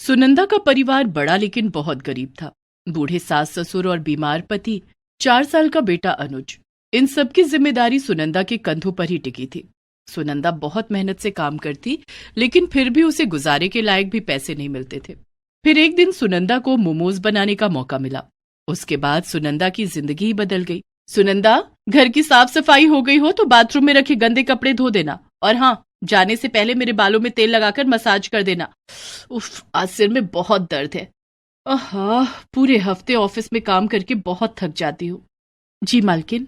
सुनंदा का परिवार बड़ा लेकिन बहुत गरीब था। बूढ़े सास ससुर और बीमार पति, 4 साल का बेटा अनुज, इन सब की जिम्मेदारी सुनंदा के कंधों पर ही टिकी थी। सुनंदा बहुत मेहनत से काम करती, लेकिन फिर भी उसे गुजारे के लायक भी पैसे नहीं मिलते थे। फिर एक दिन सुनंदा को मोमोज बनाने का मौका मिला। उसके बाद सुनंदा की जिंदगी ही बदल गई। सुनंदा, घर की साफ सफाई हो गई हो तो बाथरूम में रखे गंदे कपड़े धो देना, और हाँ, जाने से पहले मेरे बालों में तेल लगाकर मसाज कर देना। उफ, आज सिर में बहुत दर्द है। आहा, पूरे हफ्ते ऑफिस में काम करके बहुत थक जाती हूँ। जी मालकिन।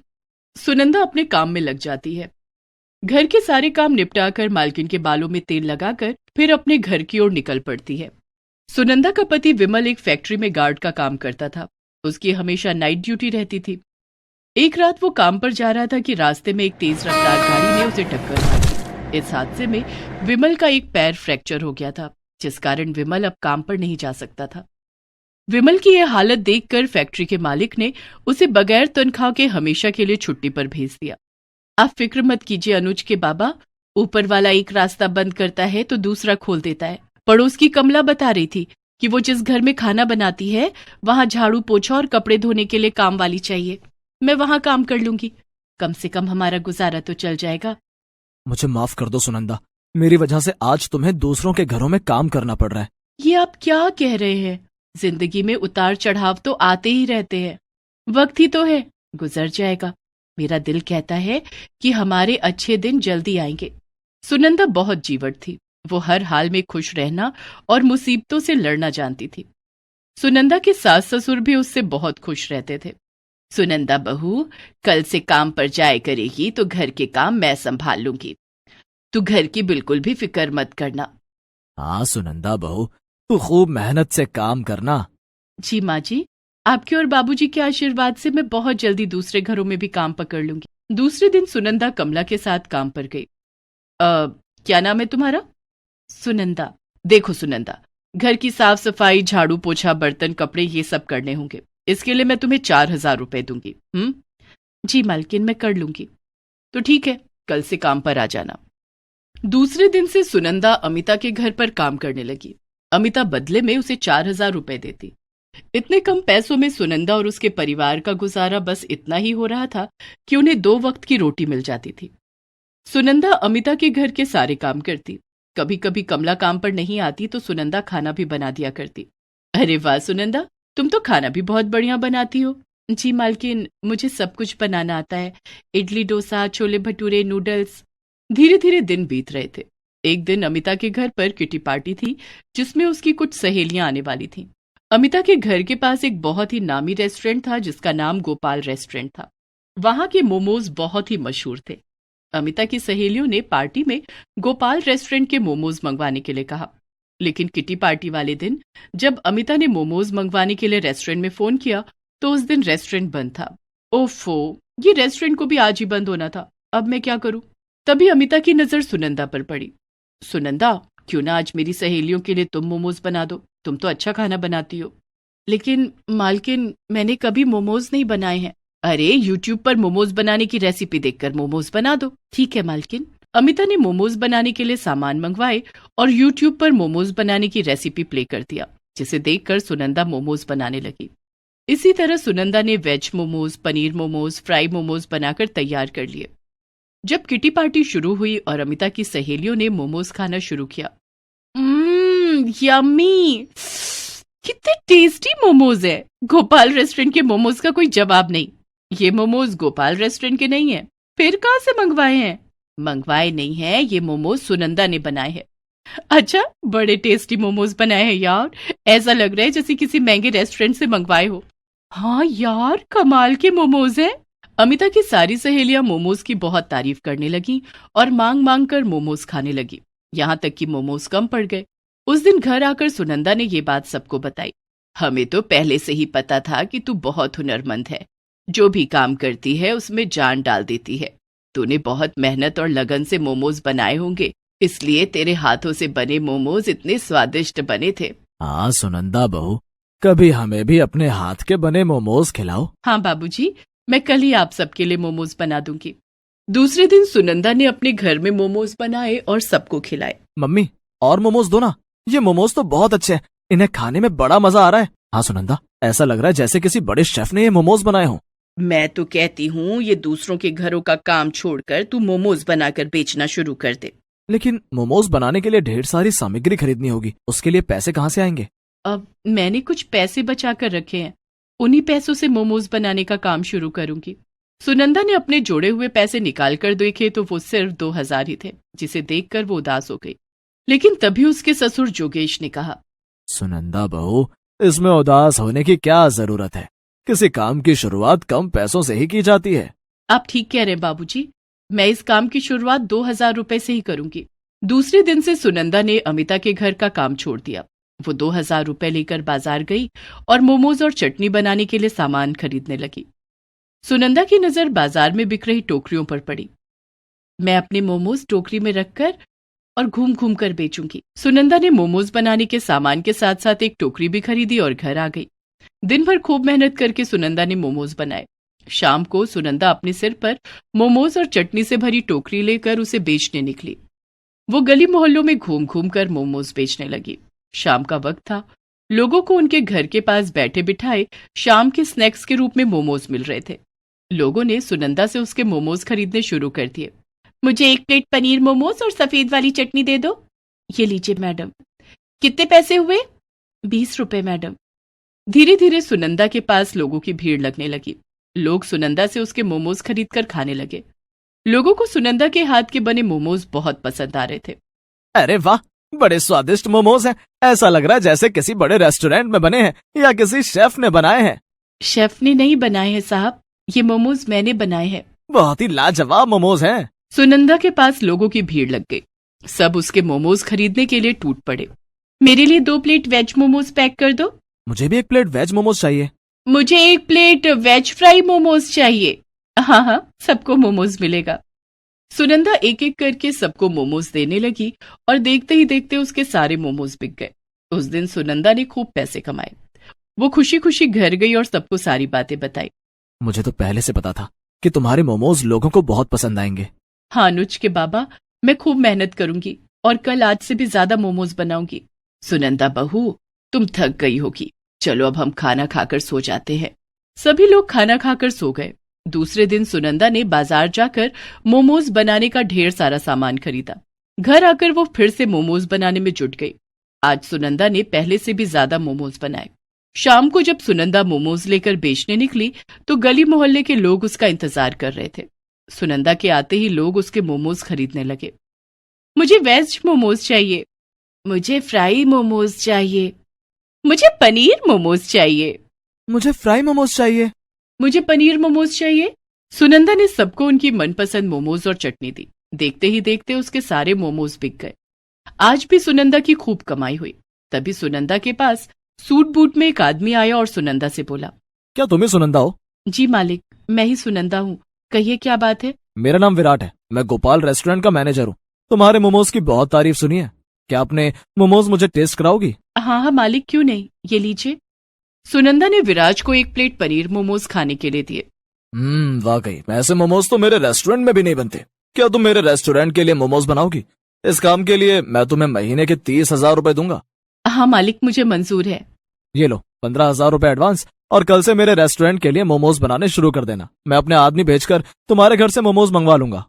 सुनंदा अपने काम में लग जाती है। घर के सारे काम निपटाकर मालकिन के बालों में तेल लगाकर फिर अपने घर की ओर निकल पड़ती है। सुनंदा का पति विमल एक फैक्ट्री में गार्ड का काम करता था। उसकी हमेशा नाइट ड्यूटी रहती थी। एक रात वो काम पर जा रहा था कि रास्ते में एक तेज रफ्तार गाड़ी ने उसे टक्कर मारी। इस हादसे में विमल का एक पैर फ्रैक्चर हो गया था, जिस कारण विमल अब काम पर नहीं जा सकता था। विमल की यह हालत देखकर फैक्ट्री के मालिक ने उसे बगैर तनख्वाह के हमेशा के लिए छुट्टी पर भेज दिया। आप फिक्र मत कीजिए अनुज के बाबा, ऊपर वाला एक रास्ता बंद करता है तो दूसरा खोल देता है। पड़ोस की कमला बता रही थी कि वो जिस घर में खाना बनाती है वहां झाड़ू पोछा और कपड़े धोने के लिए काम वाली चाहिए। मैं वहां काम कर लूंगी, कम से कम हमारा गुजारा तो चल जाएगा। मुझे माफ कर दो सुनंदा, मेरी वजह से आज तुम्हें दूसरों के घरों में काम करना पड़ रहा है। ये आप क्या कह रहे हैं? जिंदगी में उतार चढ़ाव तो आते ही रहते हैं। वक्त ही तो है, गुजर जाएगा। मेरा दिल कहता है कि हमारे अच्छे दिन जल्दी आएंगे। सुनंदा बहुत जीवट थी। वो हर हाल में खुश रहना और मुसीबतों से लड़ना जानती थी। सुनंदा के सास ससुर भी उससे बहुत खुश रहते थे। सुनंदा बहू, कल से काम पर जाए करेगी तो घर के काम मैं संभाल लूंगी। तू घर की बिल्कुल भी फिक्र मत करना। हाँ सुनंदा बहू, तू खूब मेहनत से काम करना। जी माँ जी, आपके और बाबूजी के आशीर्वाद से मैं बहुत जल्दी दूसरे घरों में भी काम पकड़ लूंगी। दूसरे दिन सुनंदा कमला के साथ काम पर गई। क्या नाम है तुम्हारा? सुनंदा। देखो सुनंदा, घर की साफ सफाई, झाड़ू पोछा, बर्तन, कपड़े, ये सब करने होंगे। इसके लिए मैं तुम्हें 4,000 रुपए दूंगी। जी मालकिन, मैं कर लूंगी। तो ठीक है, कल से काम पर आ जाना। दूसरे दिन से सुनंदा अमिता के घर पर काम करने लगी। अमिता बदले में उसे 4,000 रुपए देती। इतने कम पैसों में सुनंदा और उसके परिवार का गुजारा बस इतना ही हो रहा था कि उन्हें 2 वक्त की रोटी मिल जाती थी। सुनंदा अमिता के घर के सारे काम करती। कभी कभी कमला काम पर नहीं आती तो सुनंदा खाना भी बना दिया करती। अरे वाह सुनंदा, तुम तो खाना भी बहुत बढ़िया बनाती हो। जी मालकिन, मुझे सब कुछ बनाना आता है। इडली, डोसा, छोले भटूरे, नूडल्स। धीरे धीरे दिन बीत रहे थे। एक दिन अमिता के घर पर किटी पार्टी थी, जिसमें उसकी कुछ सहेलियां आने वाली थीं। अमिता के घर के पास एक बहुत ही नामी रेस्टोरेंट था जिसका नाम गोपाल रेस्टोरेंट था। वहां के मोमोज बहुत ही मशहूर थे। अमिता की सहेलियों ने पार्टी में गोपाल रेस्टोरेंट के मोमोज मंगवाने के लिए कहा, लेकिन किटी पार्टी वाले दिन जब अमिता ने मोमोज मंगवाने के लिए रेस्टोरेंट में फोन किया तो उस दिन रेस्टोरेंट बंद था। ओफो, ये रेस्टोरेंट को भी आज ही बंद होना था। अब मैं क्या करूं? तभी अमिता की नजर सुनंदा पर पड़ी। सुनंदा, क्यों ना आज मेरी सहेलियों के लिए तुम मोमोज बना दो, तुम तो अच्छा खाना बनाती हो। लेकिन मालकिन, मैंने कभी मोमोज नहीं बनाए हैं। अरे यूट्यूब पर मोमोज बनाने की रेसिपी देखकर मोमोज बना दो। ठीक है मालकिन। अमिता ने मोमोज बनाने के लिए सामान मंगवाए और यूट्यूब पर मोमोज बनाने की रेसिपी प्ले कर दिया, जिसे देखकर सुनंदा मोमोज बनाने लगी। इसी तरह सुनंदा ने वेज मोमोज, पनीर मोमोज, फ्राई मोमोज बनाकर तैयार कर लिए। जब किटी पार्टी शुरू हुई और अमिता की सहेलियों ने मोमोज खाना शुरू किया, यम्मी, कितने टेस्टी मोमोज है। गोपाल रेस्टोरेंट के मोमोज का कोई जवाब नहीं। ये मोमोज गोपाल रेस्टोरेंट के नहीं है। फिर कहां से मंगवाए हैं? मंगवाए नहीं है, ये मोमोज सुनंदा ने बनाए हैं। अच्छा, बड़े टेस्टी मोमोज बनाए हैं यार। ऐसा लग रहा है जैसे किसी महंगे रेस्टोरेंट से मंगवाए हो। हाँ यार, कमाल के मोमोज हैं। अमिता की सारी सहेलियां मोमोज की बहुत तारीफ करने लगी और मांग मांग कर मोमोज खाने लगी, यहाँ तक कि मोमोज कम पड़ गए। उस दिन घर आकर सुनंदा ने ये बात सबको बताई। हमें तो पहले से ही पता था कि तू बहुत हुनरमंद है। जो भी काम करती है उसमें जान डाल देती है। तूने बहुत मेहनत और लगन से मोमोज बनाए होंगे, इसलिए तेरे हाथों से बने मोमोज इतने स्वादिष्ट बने थे। हाँ सुनंदा बहू, कभी हमें भी अपने हाथ के बने मोमोज खिलाओ। हाँ बाबूजी, मैं कल ही आप सबके लिए मोमोज बना दूंगी। दूसरे दिन सुनंदा ने अपने घर में मोमोज बनाए और सबको खिलाए। मम्मी, और मोमोज दो ना, ये मोमोज तो बहुत अच्छे हैं, इन्हें खाने में बड़ा मजा आ रहा है। हाँ सुनंदा, ऐसा लग रहा है जैसे किसी बड़े शेफ ने ये मोमोज बनाए हों। मैं तो कहती हूँ ये दूसरों के घरों का काम छोड़कर तू मोमोज बनाकर बेचना शुरू कर दे। लेकिन मोमोज बनाने के लिए ढेर सारी सामग्री खरीदनी होगी, उसके लिए पैसे कहाँ से आएंगे? अब मैंने कुछ पैसे बचा कर रखे हैं, उन्हीं पैसों से मोमोज बनाने का काम शुरू करूंगी। सुनंदा ने अपने जोड़े हुए पैसे निकाल कर देखे तो वो सिर्फ 2,000 ही थे, जिसे देखकर वो उदास हो गई। लेकिन तभी उसके ससुर जोगेश ने कहा, सुनंदा बहू, इसमें उदास होने की क्या जरूरत है? किसी काम की शुरुआत कम पैसों से ही की जाती है। आप ठीक कह रहे हैं बाबूजी, मैं इस काम की शुरुआत 2,000 रुपए से ही करूंगी। दूसरे दिन से सुनंदा ने अमिता के घर का काम छोड़ दिया। वो 2,000 रुपए लेकर बाजार गई और मोमोज और चटनी बनाने के लिए सामान खरीदने लगी। सुनंदा की नजर बाजार में बिक रही टोकरियों पर पड़ी। मैं अपने मोमोज टोकरी में रखकर और घूम घूम कर बेचूंगी। सुनंदा ने मोमोज बनाने के सामान के साथ साथ एक टोकरी भी खरीदी और घर आ गई। दिन भर खूब मेहनत करके सुनंदा ने मोमोज बनाए। शाम को सुनंदा अपने सिर पर मोमोज और चटनी से भरी टोकरी लेकर उसे बेचने निकली। वो गली मोहल्लों में घूम घूम कर मोमोज बेचने लगी। शाम का वक्त था, लोगों को उनके घर के पास बैठे बिठाए शाम के स्नैक्स के रूप में मोमोज मिल रहे थे। लोगों ने सुनंदा से उसके मोमोज खरीदने शुरू कर दिए। मुझे 1 प्लेट पनीर मोमोज और सफेद वाली चटनी दे दो। ये लीजिए मैडम। कितने पैसे हुए? 20 रुपए मैडम। धीरे धीरे सुनंदा के पास लोगों की भीड़ लगने लगी। लोग सुनंदा से उसके मोमोज खरीद कर खाने लगे। लोगों को सुनंदा के हाथ के बने मोमोज बहुत पसंद आ रहे थे। अरे वाह, बड़े स्वादिष्ट मोमोज हैं। ऐसा लग रहा है जैसे किसी बड़े रेस्टोरेंट में बने हैं या किसी शेफ ने बनाए हैं। शेफ ने नहीं बनाए हैं साहब, ये मोमोज मैंने बनाए हैं। बहुत ही लाजवाब मोमोज हैं। सुनंदा के पास लोगों की भीड़ लग गई। सब उसके मोमोज खरीदने के लिए टूट पड़े। मेरे लिए 2 प्लेट वेज मोमोज पैक कर दो। मुझे भी 1 प्लेट वेज मोमोज चाहिए। मुझे 1 प्लेट वेज फ्राई मोमोज चाहिए। हाँ हाँ, सबको मोमोज मिलेगा। सुनंदा एक एक करके सबको मोमोज देने लगी और देखते ही देखते उसके सारे मोमोज बिक गए। उस दिन सुनंदा ने खूब पैसे कमाए। वो खुशी खुशी घर गई और सबको सारी बातें बताई। मुझे तो पहले से पता था कि तुम्हारे मोमोज लोगों को बहुत पसंद आएंगे। हाँ अनुज के बाबा, मैं खूब मेहनत करूंगी और कल आज से भी ज्यादा मोमोज बनाऊंगी। सुनंदा बहू, तुम थक गई होगी, चलो अब हम खाना खाकर सो जाते हैं। सभी लोग खाना खाकर सो गए। दूसरे दिन सुनंदा ने बाजार जाकर मोमोज बनाने का ढेर सारा सामान खरीदा। घर आकर वो फिर से मोमोज बनाने में जुट गई। आज सुनंदा ने पहले से भी ज्यादा मोमोज बनाए। शाम को जब सुनंदा मोमोज लेकर बेचने निकली तो गली मोहल्ले के लोग उसका इंतजार कर रहे थे। सुनंदा के आते ही लोग उसके मोमोज खरीदने लगे। मुझे वेज मोमोज चाहिए। मुझे फ्राई मोमोज चाहिए। मुझे पनीर मोमोज चाहिए। मुझे फ्राई मोमोज चाहिए। मुझे पनीर मोमोज चाहिए। सुनंदा ने सबको उनकी मनपसंद मोमोज और चटनी दी। देखते ही देखते उसके सारे मोमोज बिक गए। आज भी सुनंदा की खूब कमाई हुई। तभी सुनंदा के पास सूट बूट में एक आदमी आया और सुनंदा से बोला, क्या तुम ही सुनंदा हो? जी मालिक, मैं ही सुनंदा हूँ, कहिए क्या बात है? मेरा नाम विराट है, मैं गोपाल रेस्टोरेंट का मैनेजर हूँ। तुम्हारे मोमोज की बहुत तारीफ सुनी है। क्या अपने मोमोज मुझे टेस्ट कराओगी? हाँ हाँ मालिक, क्यों नहीं, ये लीजिए। सुनंदा ने विराज को 1 प्लेट पनीर मोमोज खाने के लिए दिए। वाकई ऐसे मोमोज तो मेरे रेस्टोरेंट में भी नहीं बनते। क्या तुम मेरे रेस्टोरेंट के लिए मोमोज बनाओगी? इस काम के लिए मैं तुम्हें महीने के 30,000 रुपए दूंगा। हाँ मालिक, मुझे मंजूर है। ये लो 15,000 रुपए एडवांस, और कल से मेरे रेस्टोरेंट के लिए मोमोज बनाने शुरू कर देना। मैं अपने आदमी भेजकर तुम्हारे घर से मोमोज मंगवा लूंगा।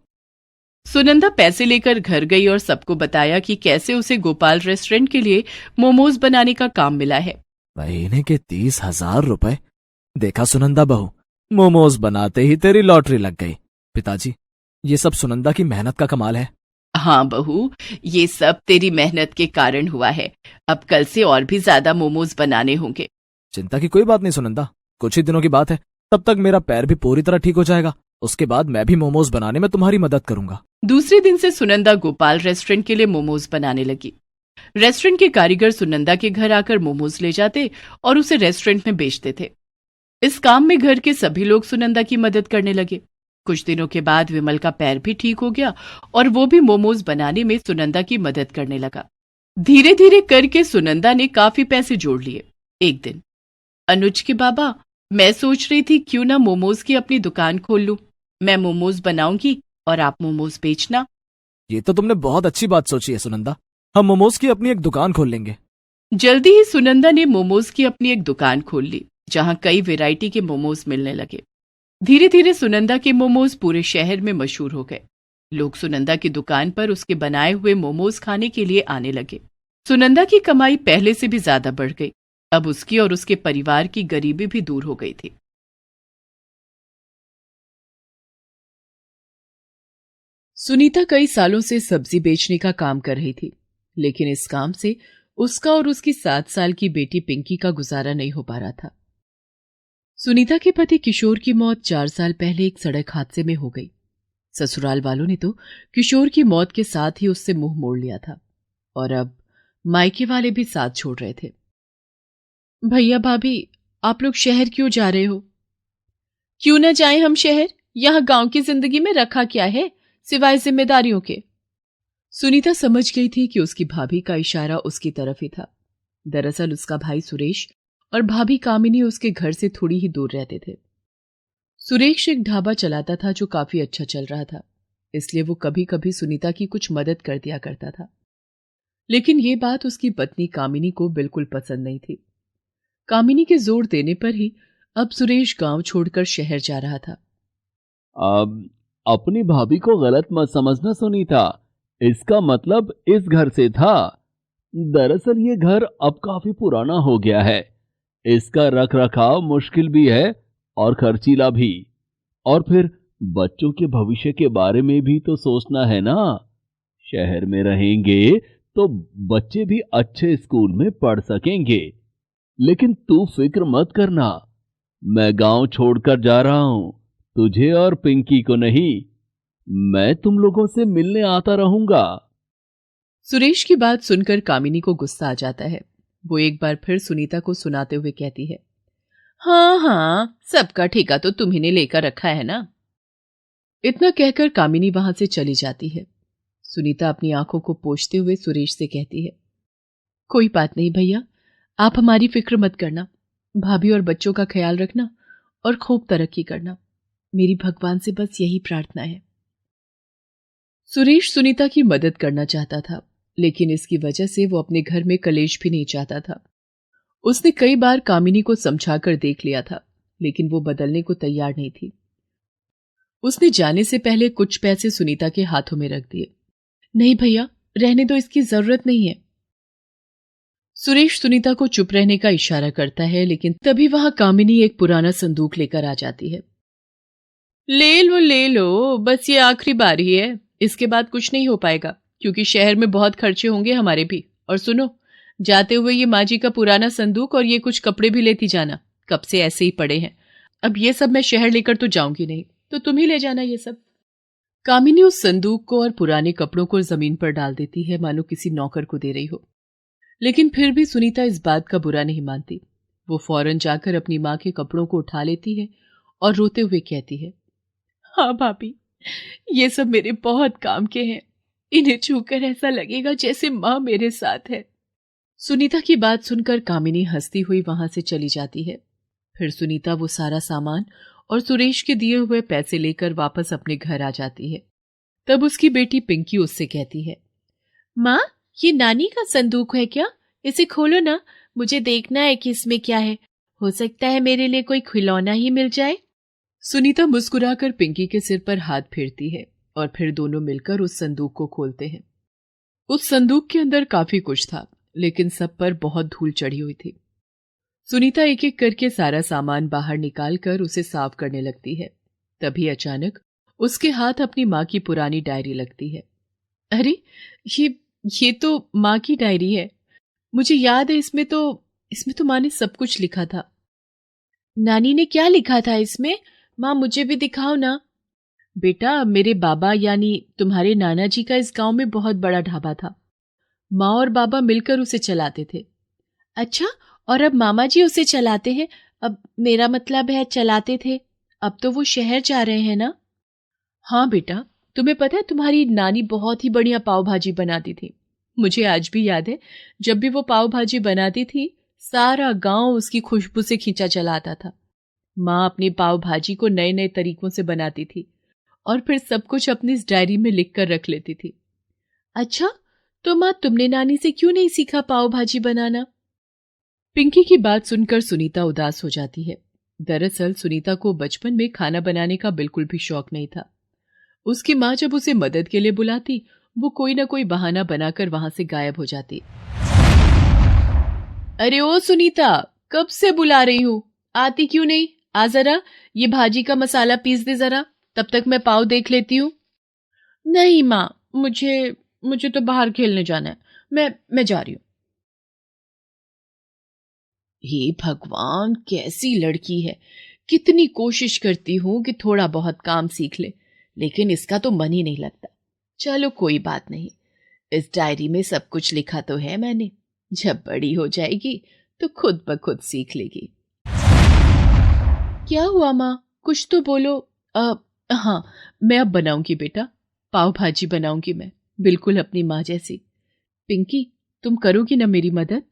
सुनंदा पैसे लेकर घर गई और सबको बताया कि कैसे उसे गोपाल रेस्टोरेंट के लिए मोमोज बनाने का काम मिला है। महीने के 30,000 रुपए। देखा सुनंदा बहू, मोमोज बनाते ही तेरी लॉटरी लग गई। पिताजी, ये सब सुनंदा की मेहनत का कमाल है। हाँ बहू, ये सब तेरी मेहनत के कारण हुआ है। अब कल से और भी ज्यादा मोमोज बनाने होंगे। चिंता की कोई बात नहीं सुनंदा, कुछ ही दिनों की बात है। तब तक मेरा पैर भी पूरी तरह ठीक हो जाएगा। उसके बाद मैं भी मोमोज बनाने में तुम्हारी मदद करूंगा। दूसरे दिन से सुनंदा गोपाल रेस्टोरेंट के लिए मोमोज बनाने लगी। रेस्टोरेंट के कारीगर सुनंदा के घर आकर मोमोज ले जाते और उसे रेस्टोरेंट में बेचते थे। इस काम में घर के सभी लोग सुनंदा की मदद करने लगे। कुछ दिनों के बाद विमल का पैर भी ठीक हो गया और वो भी मोमोज बनाने में सुनंदा की मदद करने लगा। धीरे धीरे करके सुनंदा ने काफी पैसे जोड़ लिए। एक दिन, अनुज के बाबा, मैं सोच रही थी क्यों ना मोमोज की अपनी दुकान खोल लूं। मैं मोमोज बनाऊंगी और आप मोमोज बेचना। ये तो तुमने बहुत अच्छी बात सोची है सुनंदा। हम मोमोज की अपनी एक दुकान खोल लेंगे। जल्दी ही सुनंदा ने मोमोज की अपनी एक दुकान खोल ली, जहां कई वैरायटी के मोमोज मिलने लगे। धीरे धीरे सुनंदा के मोमोज पूरे शहर में मशहूर हो गए। लोग सुनंदा की दुकान पर उसके बनाए हुए मोमोज खाने के लिए आने लगे। सुनंदा की कमाई पहले से भी ज्यादा बढ़ गई। अब उसकी और उसके परिवार की गरीबी भी दूर हो गई थी। सुनीता कई सालों से सब्जी बेचने का काम कर रही थी, लेकिन इस काम से उसका और उसकी 7 साल की बेटी पिंकी का गुजारा नहीं हो पा रहा था। सुनीता के पति किशोर की मौत 4 साल पहले एक सड़क हादसे में हो गई। ससुराल वालों ने तो किशोर की मौत के साथ ही उससे मुंह मोड़ लिया था, और अब मायके वाले भी साथ छोड़ रहे थे। भैया भाभी, आप लोग शहर क्यों जा रहे हो? क्यों ना जाएं हम शहर? यहाँ गांव की जिंदगी में रखा क्या है सिवाय जिम्मेदारियों के? सुनीता समझ गई थी कि उसकी भाभी का इशारा उसकी तरफ ही था। दरअसल उसका भाई सुरेश और भाभी कामिनी उसके घर से थोड़ी ही दूर रहते थे। सुरेश एक ढाबा चलाता था जो काफी अच्छा चल रहा था, इसलिए वो कभी कभी सुनीता की कुछ मदद कर दिया करता था। लेकिन ये बात उसकी पत्नी कामिनी को बिल्कुल पसंद नहीं थी। कामिनी के जोर देने पर ही अब सुरेश गांव छोड़कर शहर जा रहा था। अब अपनी भाभी को गलत मत समझना सुनीता, इसका मतलब इस घर से था। दरअसल ये घर अब काफी पुराना हो गया है। इसका रख रखाव मुश्किल भी है और खर्चीला भी। और फिर बच्चों के भविष्य के बारे में भी तो सोचना है ना। शहर में रहेंगे तो बच्चे भी अच्छे स्कूल में पढ़ सकेंगे। लेकिन तू फिक्र मत करना, मैं गांव छोड़कर जा रहा हूं, तुझे और पिंकी को नहीं। मैं तुम लोगों से मिलने आता रहूंगा। सुरेश की बात सुनकर कामिनी को गुस्सा आ जाता है। वो एक बार फिर सुनीता को सुनाते हुए कहती है, हाँ हाँ, सबका ठेका तो तुम्ही ने लेकर रखा है ना। इतना कहकर कामिनी वहां से चली जाती है। सुनीता अपनी आंखों को पोंछते हुए सुरेश से कहती है, कोई बात नहीं भैया, आप हमारी फिक्र मत करना। भाभी और बच्चों का ख्याल रखना और खूब तरक्की करना। मेरी भगवान से बस यही प्रार्थना है। सुरेश सुनीता की मदद करना चाहता था, लेकिन इसकी वजह से वो अपने घर में कलेश भी नहीं चाहता था। उसने कई बार कामिनी को समझाकर देख लिया था, लेकिन वो बदलने को तैयार नहीं थी। उसने जाने से पहले कुछ पैसे सुनीता के हाथों में रख दिए। नहीं भैया, रहने दो, इसकी जरूरत नहीं है। सुरेश सुनीता को चुप रहने का इशारा करता है, लेकिन तभी वहां कामिनी एक पुराना संदूक लेकर आ जाती है। ले लो, बस ये आखिरी बार ही है। इसके बाद कुछ नहीं हो पाएगा, क्योंकि शहर में बहुत खर्चे होंगे हमारे भी। और सुनो, जाते हुए ये माँ जी का पुराना संदूक और ये कुछ कपड़े भी लेती जाना, कब से ऐसे ही पड़े हैं। अब ये सब मैं शहर लेकर तो जाऊंगी नहीं, तो तुम ही ले जाना ये सब। कामिनी उस संदूक को और पुराने कपड़ों को जमीन पर डाल देती है, मानो किसी नौकर को दे रही हो। लेकिन फिर भी सुनीता इस बात का बुरा नहीं मानती। वो फौरन जाकर अपनी माँ के कपड़ों को उठा लेती है और रोते हुए कहती है, हाँ भाभी, ये सब मेरे बहुत काम के हैं। इन्हें छूकर ऐसा लगेगा जैसे माँ मेरे साथ है। सुनीता की बात सुनकर कामिनी हंसती हुई वहां से चली जाती है। फिर सुनीता वो सारा सामान और सुरेश के दिए हुए पैसे लेकर वापस अपने घर आ जाती है। तब उसकी बेटी पिंकी उससे कहती है, माँ, ये नानी का संदूक है क्या? इसे खोलो ना, मुझे देखना है कि इसमें क्या है। हो सकता है मेरे लिए कोई खिलौना ही मिल जाए। सुनीता मुस्कुराकर पिंकी के सिर पर हाथ फेरती है और फिर दोनों मिलकर उस संदूक को खोलते हैं। उस संदूक के अंदर काफी कुछ था, लेकिन सब पर बहुत धूल चढ़ी हुई थी। सुनीता एक एक करके सारा सामान बाहर निकालकर उसे साफ करने लगती है। तभी अचानक उसके हाथ अपनी माँ की पुरानी डायरी लगती है। अरे, ये ये तो माँ की डायरी है। मुझे याद है, इसमें तो माँ ने सब कुछ लिखा था। नानी ने क्या लिखा था इसमें? माँ, मुझे भी दिखाओ ना। बेटा, मेरे बाबा यानी तुम्हारे नाना जी का इस गांव में बहुत बड़ा ढाबा था। माँ और बाबा मिलकर उसे चलाते थे। अच्छा, और अब मामा जी उसे चलाते हैं? अब मेरा मतलब है चलाते थे। अब तो वो शहर जा रहे हैं ना? हाँ बेटा, तुम्हें पता है तुम्हारी नानी बहुत ही बढ़िया पाव भाजी बनाती थी। मुझे आज भी याद है, जब भी वो पाव भाजी बनाती थी, सारा गांव उसकी खुशबू से खींचा चला आता था। माँ अपनी पाव भाजी को नए नए तरीकों से बनाती थी और फिर सब कुछ अपनी इस डायरी में लिख कर रख लेती थी। अच्छा, तो माँ, तुमने नानी से क्यों नहीं सीखा पाव भाजी बनाना? पिंकी की बात सुनकर सुनीता उदास हो जाती है। दरअसल सुनीता को बचपन में खाना बनाने का बिल्कुल भी शौक नहीं था। उसकी माँ जब उसे मदद के लिए बुलाती, वो कोई ना कोई बहाना बनाकर वहां से गायब हो जाती। अरे ओ सुनीता, कब से बुला रही हूँ, आती क्यों नहीं? आ जरा, ये भाजी का मसाला पीस दे जरा, तब तक मैं पाव देख लेती हूँ। नहीं माँ, मुझे मुझे तो बाहर खेलने जाना है, मैं जा रही हूँ। हे भगवान, कैसी लड़की है! कितनी कोशिश करती हूं कि थोड़ा बहुत काम सीख ले, लेकिन इसका तो मन ही नहीं लगता। चलो कोई बात नहीं, इस डायरी में सब कुछ लिखा तो है मैंने, जब बड़ी हो जाएगी तो खुद ब खुद सीख लेगी। क्या हुआ माँ, कुछ तो बोलो। हाँ, मैं अब बनाऊंगी बेटा, पाव भाजी बनाऊंगी मैं, बिल्कुल अपनी माँ जैसी। पिंकी, तुम करोगी ना मेरी मदद?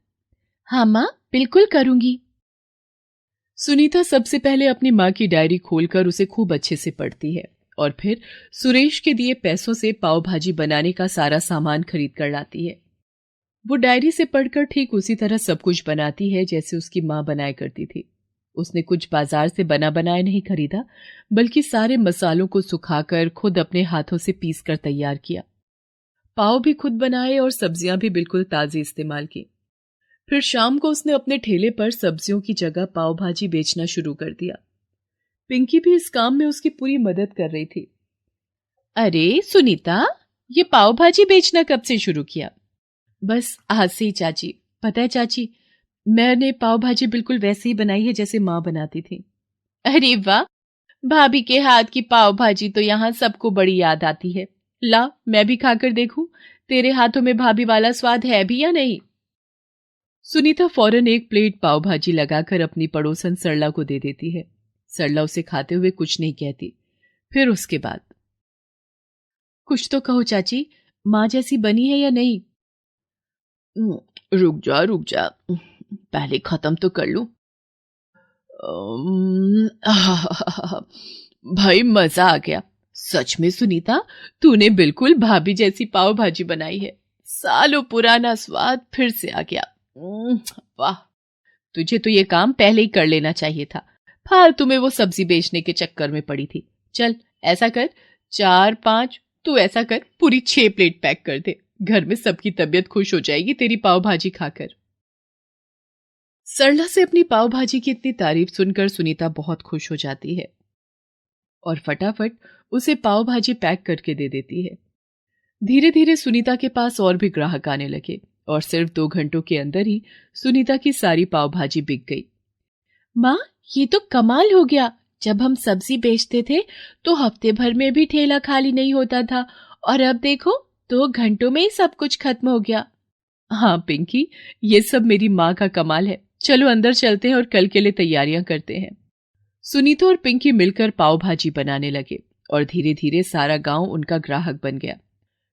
हाँ माँ, बिल्कुल करूंगी। सुनीता सबसे पहले अपनी माँ की डायरी खोलकर उसे खूब अच्छे से पढ़ती है और फिर सुरेश के दिए पैसों से पाव भाजी बनाने का सारा सामान खरीद कर लाती है। वो डायरी से पढ़कर ठीक उसी तरह सब कुछ बनाती है जैसे उसकी माँ बनाया करती थी। उसने कुछ बाजार से बना बनाया नहीं खरीदा, बल्कि सारे मसालों को सुखाकर खुद अपने हाथों से पीस कर तैयार किया। पाव भी खुद बनाए और सब्जियां भी बिल्कुल ताजी इस्तेमाल की। फिर शाम को उसने अपने ठेले पर सब्जियों की जगह पाव भाजी बेचना शुरू कर दिया। पिंकी भी इस काम में उसकी पूरी मदद कर रही थी। अरे सुनीता, ये पाव भाजी बेचना कब से शुरू किया? बस आज से ही चाची। पता है चाची, मैंने पाव भाजी बिल्कुल वैसे ही बनाई है जैसे माँ बनाती थी। अरे वाह, भाभी के हाथ की पाव भाजी तो यहाँ सबको बड़ी याद आती है। ला, मैं भी खाकर देखूं, तेरे हाथों में भाभी वाला स्वाद है भी या नहीं। सुनीता फौरन एक प्लेट पाव भाजी लगाकर अपनी पड़ोसन सरला को दे देती है। सरला उसे खाते हुए कुछ नहीं कहती। फिर उसके बाद, कुछ तो कहो चाची, माँ जैसी बनी है या नहीं? रुक जा रुक जा, पहले खत्म तो कर लूं। भाई मजा आ गया। सच में सुनीता, तूने बिल्कुल भाभी जैसी पाव भाजी बनाई है। सालों पुराना स्वाद फिर से आ गया। वाह, तुझे तो ये काम पहले ही कर लेना चाहिए था। फालतू में वो सब्जी बेचने के चक्कर में पड़ी थी। चल ऐसा कर, 4-5, तू ऐसा कर, पूरी 6 प्लेट पैक कर दे। घर में सबकी तबीयत खुश हो जाएगी तेरी पाव भाजी खाकर। सरला से अपनी पाव भाजी की इतनी तारीफ सुनकर सुनीता बहुत खुश हो जाती है और फटाफट उसे पाव भाजी पैक करके दे देती है। धीरे धीरे सुनीता के पास और भी ग्राहक आने लगे और सिर्फ 2 घंटों के अंदर ही सुनीता की सारी पाव भाजी बिक गई। माँ, ये तो कमाल हो गया। जब हम सब्जी बेचते थे तो हफ्ते भर में भी ठेला खाली नहीं होता था, और अब देखो 2 घंटों में ही सब कुछ खत्म हो गया। हाँ पिंकी, ये सब मेरी माँ का कमाल है। चलो अंदर चलते हैं और कल के लिए तैयारियां करते हैं। सुनीता और पिंकी मिलकर पाव भाजी बनाने लगे और धीरे धीरे सारा गांव उनका ग्राहक बन गया।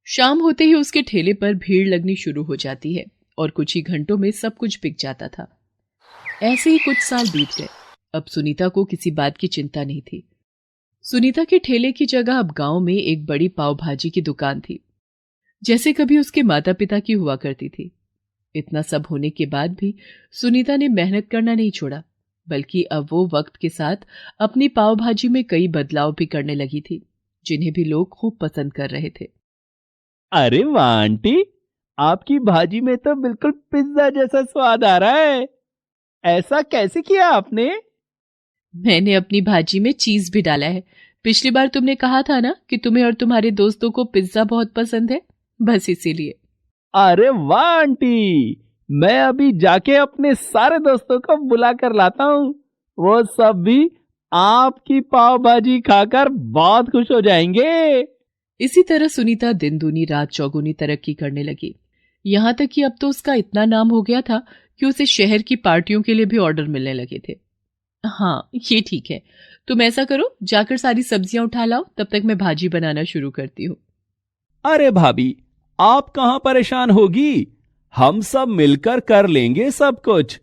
शाम होते ही उसके ठेले पर भीड़ लगनी शुरू हो जाती है और कुछ ही घंटों में सब कुछ बिक जाता था। ऐसे ही कुछ साल बीत गए। अब सुनीता को किसी बात की चिंता नहीं थी। सुनीता के ठेले की जगह अब गांव में एक बड़ी पाव भाजी की दुकान थी, जैसे कभी उसके माता पिता की हुआ करती थी। इतना सब होने के बाद भी सुनीता ने मेहनत करना नहीं छोड़ा, बल्कि अब वो वक्त के साथ अपनी पाव भाजी में कई बदलाव भी करने लगी थी, जिन्हें भी लोग खूब पसंद कर रहे थे। अरे वाह आंटी, आपकी भाजी में तो बिल्कुल पिज्जा जैसा स्वाद आ रहा है। ऐसा कैसे किया आपने? मैंने अपनी भाजी में चीज भी डाला है। पिछली बार तुमने कहा था ना कि तुम्हें और तुम्हारे दोस्तों को पिज्जा बहुत पसंद है, बस इसीलिए। अरे वाह आंटी, मैं अभी जाके अपने सारे दोस्तों को बुला कर लाता हूँ। वो सब भी आपकी पाव भाजी खाकर बहुत खुश हो जाएंगे। इसी तरह सुनीता दिन दूनी रात चौगुनी तरक्की करने लगी। यहाँ तक कि अब तो उसका इतना नाम हो गया था कि उसे शहर की पार्टियों के लिए भी ऑर्डर मिलने लगे थे। हाँ ये ठीक है, तुम ऐसा करो, जाकर सारी सब्जियां उठा लाओ, तब तक मैं भाजी बनाना शुरू करती हूँ। अरे भाभी, आप कहाँ परेशान होगी, हम सब मिलकर कर लेंगे सब कुछ।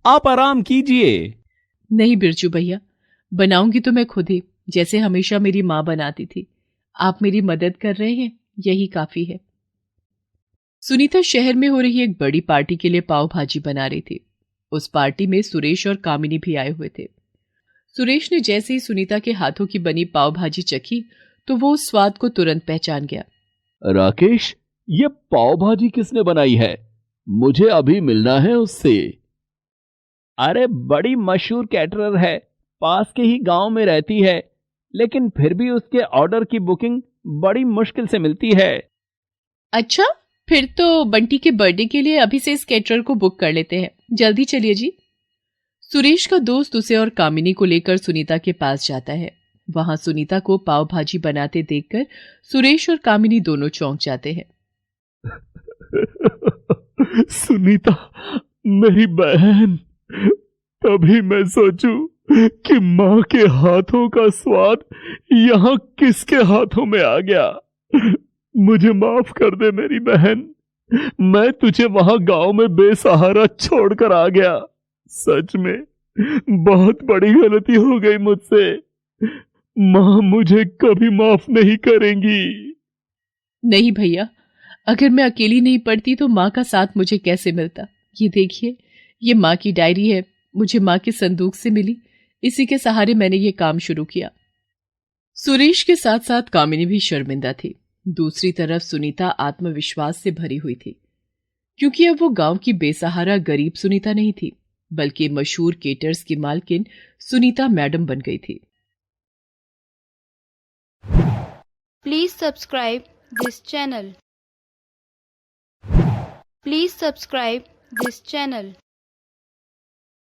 आप आराम कीजिए। नहीं बिरजू भैया, बनाऊंगी तो मैं खुद ही, जैसे हमेशा मेरी माँ बनाती थी। आप मेरी मदद कर रहे हैं, यही काफी है। सुनीता शहर में हो रही एक बड़ी पार्टी के लिए पाव भाजी बना रही थी। उस पार्टी में सुरेश और कामिनी भी आए हुए थे। सुरेश ने जैसे ही सुनीता के हाथों की बनी पाव भाजी चखी तो वो उस स्वाद को तुरंत पहचान गया। राकेश, ये पाव भाजी किसने बनाई है? मुझे अभी मिलना है उससे। अरे बड़ी मशहूर कैटरर है, पास के ही गांव में रहती है, लेकिन फिर भी उसके ऑर्डर की बुकिंग बड़ी मुश्किल से मिलती है। अच्छा, फिर तो बंटी के बर्थडे के लिए अभी से इस कैटरर को बुक कर लेते हैं। जल्दी चलिए जी। सुरेश का दोस्त उसे और कामिनी को लेकर सुनीता के पास जाता है। वहां सुनीता को पाव भाजी बनाते देखकर सुरेश और कामिनी दोनों चौंक जाते हैं। सुनीता, मेरी बहन, तभी मैं सोचूं कि माँ के हाथों का स्वाद यहाँ किसके हाथों में आ गया। मुझे माफ कर दे मेरी बहन, मैं तुझे वहां गांव में बेसहारा छोड़कर आ गया। सच में बहुत बड़ी गलती हो गई मुझसे। माँ मुझे कभी माफ नहीं करेंगी। नहीं भैया, अगर मैं अकेली नहीं पढ़ती तो माँ का साथ मुझे कैसे मिलता। ये देखिए, ये माँ की डायरी है, मुझे माँ के संदूक से मिली। इसी के सहारे मैंने ये काम शुरू किया। सुरेश के साथ साथ कामिनी भी शर्मिंदा थी। दूसरी तरफ सुनीता आत्मविश्वास से भरी हुई थी, क्योंकि अब वो गांव की बेसहारा गरीब सुनीता नहीं थी, बल्कि मशहूर केटर्स की मालकिन सुनीता मैडम बन गई थी। Please subscribe this channel. Please subscribe this channel.